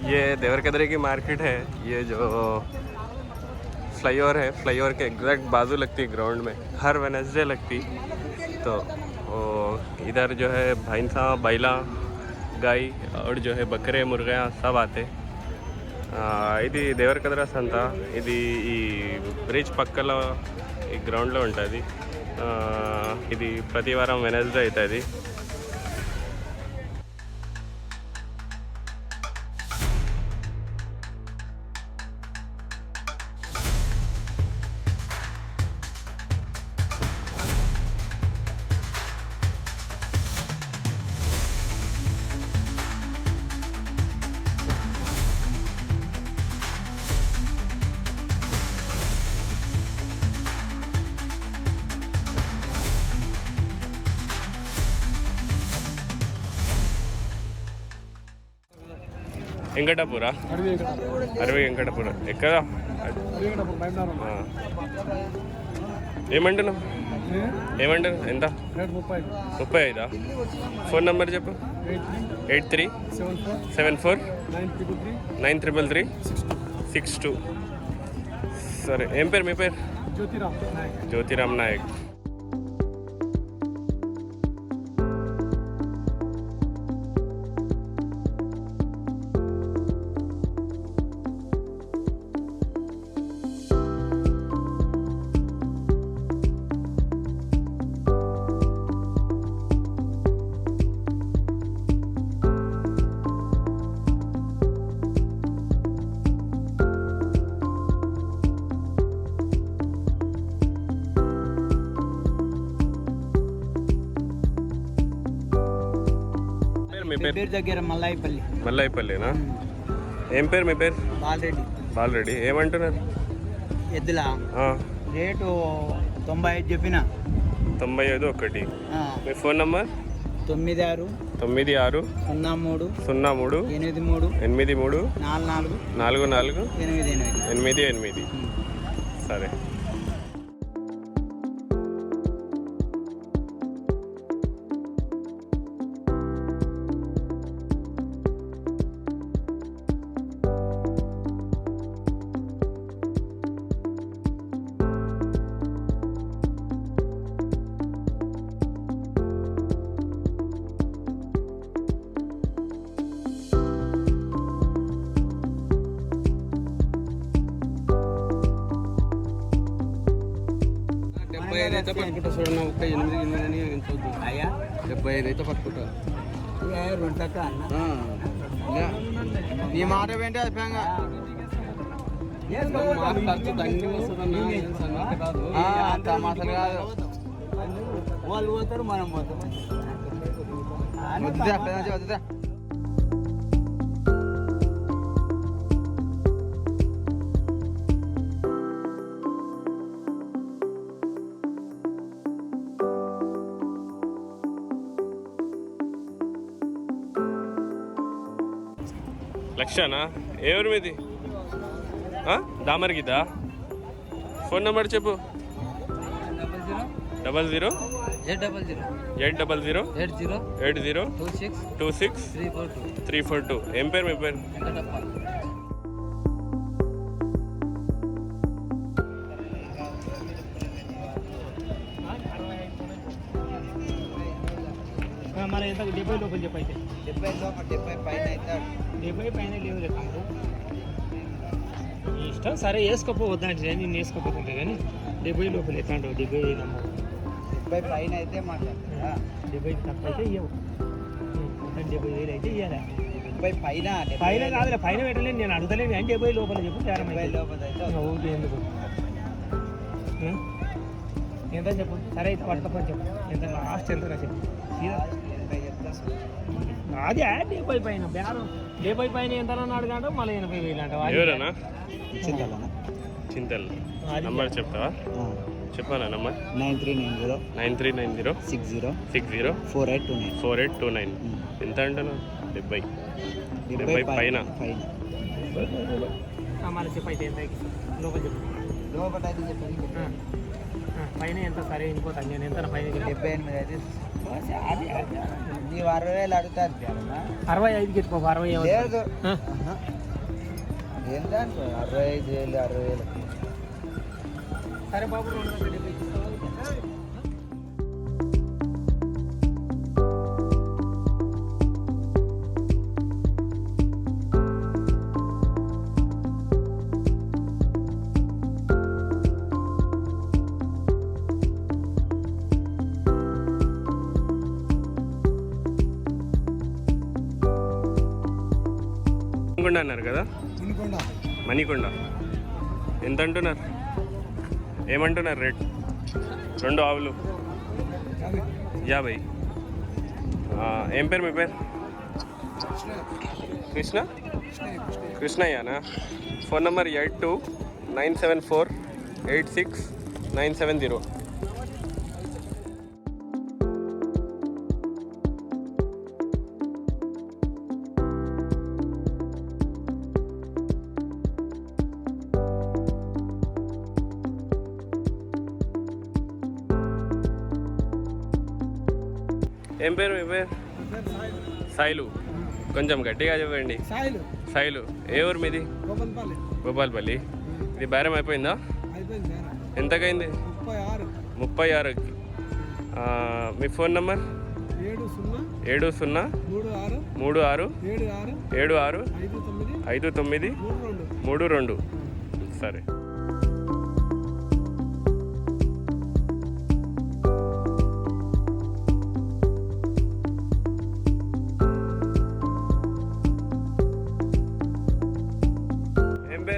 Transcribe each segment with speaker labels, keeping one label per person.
Speaker 1: ये देवरकद्रे की मार्केट है। ये जो फ्लाईओवर है, फ्लाईओवर के एग्जैक्ट बाजू लगती है ग्राउंड में, हर वेडनेसडे लगती। तो इधर जो है भैंसा, बैला, गाय और जो है बकरे, मुर्गियाँ सब आते। ఇది దేవరకద్ర సంత। ఇది ఈ బ్రిడ్జ్ పక్కల ఈ గ్రౌండ్లో ఉంటుంది। ఇది ప్రతి వారం వెనస్డే అవుతుంది। వెంకటాపుర, అరవై వెంకటాపుర ఎక్కడ? ఏమంటున్నావు? ఎంత? 35। ఫోన్ నెంబర్ చెప్పు। 8374933362। సరే, ఏం పేరు మీ పేరు? జ్యోతిరామ్ నాయక్।
Speaker 2: దగ్గర
Speaker 1: మల్లాయిపల్లినా? ఏం పేరు మీ పేరు? బాలరెడ్డి। ఏమంటున్నారు?
Speaker 2: ఎద్దుల రేటు 95 చెప్పిన।
Speaker 1: 95 ఒకటి। మీ ఫోన్ నంబర్?
Speaker 2: 96
Speaker 1: 93 83 83 44 88। సరే।
Speaker 2: అయితే పట్టుకుంటా చూడండి, 8 అయ్యా 75 అయితే పట్టుకుంటా। నీ మాట ఏంటి? అది పేంగా ఖర్చు దండి వస్తుందన్నా, మాటలు కాదు। వాళ్ళు పోతారు, మనం పోతాం। వద్దా
Speaker 1: లక్షనా? ఏ ఊరు మీది? దామర్గిదా? ఫోన్ నెంబర్ చెప్పు। 00 800 80 26 342। ఏం పేరు మీ పేరు?
Speaker 2: మన ఎంత 70 లోపల చెప్పైతే 70 పైన అవుతాడు। 70 పైన లేవు తమ్ముడు, ఇష్టం। సరే వేసుకోపోవద్దంటే నేను వేసుకోపోతుంటే కానీ 70 లోపల ఎత్తాడు। 70 పైన అయితే మాట్లాడతా, 70 తక్కువ అయితే ఇవ్వవు। 70,000 అయితే ఇవ్వాలి। 70 పైన కాదులే, పైన పెట్టలేదు నేను అడుగుతలేదు కానీ 70 లోపల చెప్పు। 70 లోపల అయితే ఓకే, ఎందుకు ఎంత చెప్పు? సరే అయితే పట్టుకపోయి చెప్పు, ఎంత లాస్ట్ ఎంత చెప్పు। అది 70 పైన బేరం, 70 పైన ఎంత అడగంట, మళ్ళీ 80,000 అంట।
Speaker 1: చింతల్ నంబర్ చెప్తావా? చెప్పానా నంబర్? 9390 60 4829। ఎంత అంటున్నా? 70 పైన।
Speaker 2: మళ్ళీ చెప్పు అయితే ఎంత లోపల చెప్పు। లోపల అయితే చెప్పండి పైన ఎంత? సరే ఇంకోటి నేను ఎంత పైన? 78 అయితే అది నీవు 60,000 అడుగుతుంది। 65 చెప్పు। 60 లేదు, ఏంటంటే 65,000 60,000. సరే బాబు 270.
Speaker 1: మణికొండ అన్నారు కదా, మణికొండ ఎంత అంటున్నారు, ఏమంటున్నారు రేట్? 2 ఆవులు 50. ఏం పేరు మీ పేరు? కృష్ణయ్యనా? Phone number 8297486970. ఏం పేరు మీ పేరు? సాయిలు. కొంచెం గట్టిగా చెప్పండి. సాయిలు. ఏ ఊరు మీది? గోపాల్పల్లి. ఇది బేరం అయిపోయిందా? ఎంతకైంది? 36కి. మీ ఫోన్ నెంబర్? 7036765932. సరే.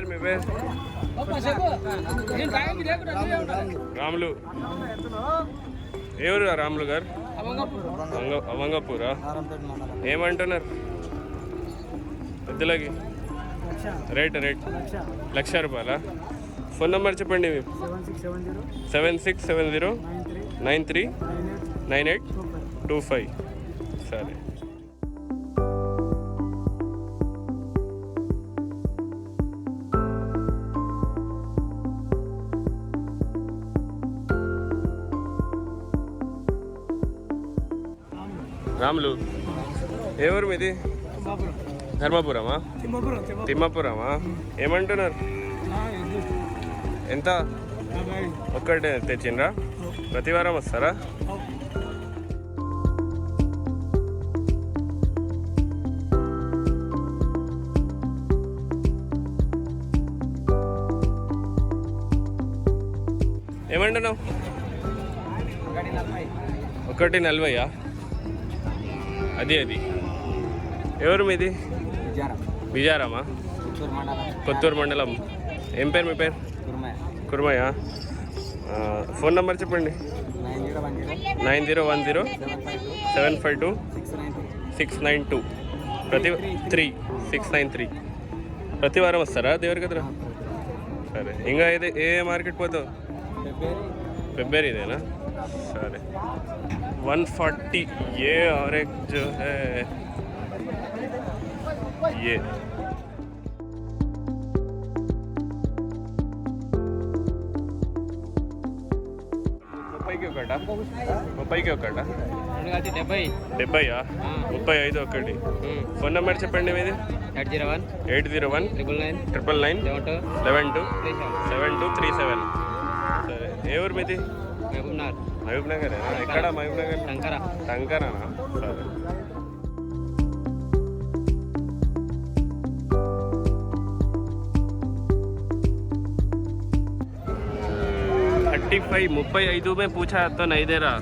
Speaker 1: మీ పేరు? రాములు. ఎవరు రాములు గారు? అవంగపూరా? ఏమంటున్నారు పెద్దలకి? రేట్ 1,00,000 రూపాయలా? ఫోన్ నెంబర్ చెప్పండి. 7670939825. సరే. రాములు. ఏ ఊరు మీది? ధర్మపురమా? తిమ్మాపురమా? ఏమంటున్నారు? ఎంత? ఒక్కటే తెచ్చిండ్రా? ప్రతి వారం వస్తారా? ఏమంటున్నావు? 140. అది ఎవరు మీది? బిజారామా? కొత్తూరు మండలం. ఏం పేరు మీ పేరు? కుర్మయ్య. ఫోన్ నెంబర్ చెప్పండి. 9010752692. 693. ప్రతి వారం వస్తారా దేవరి కదరా? సరే. ఇంకా ఏ మార్కెట్ పోతావు? ఫిబ్రవరి ఇదేనా? సరే. 140 ये और एक जो है ये. బొప్పాయికి ఒకటా? 70. 35 ఒకటి. ఫోన్ నెంబర్ చెప్పండి మీది. 801-999-992-7237. సరే. ఏ ఊరు మీది? మహబూబ్ నగర్. ఎక్కడ మహబూబ్ నగర్? టంకరానా? సరే. $35 में पूछा तो नहीं दे रहा.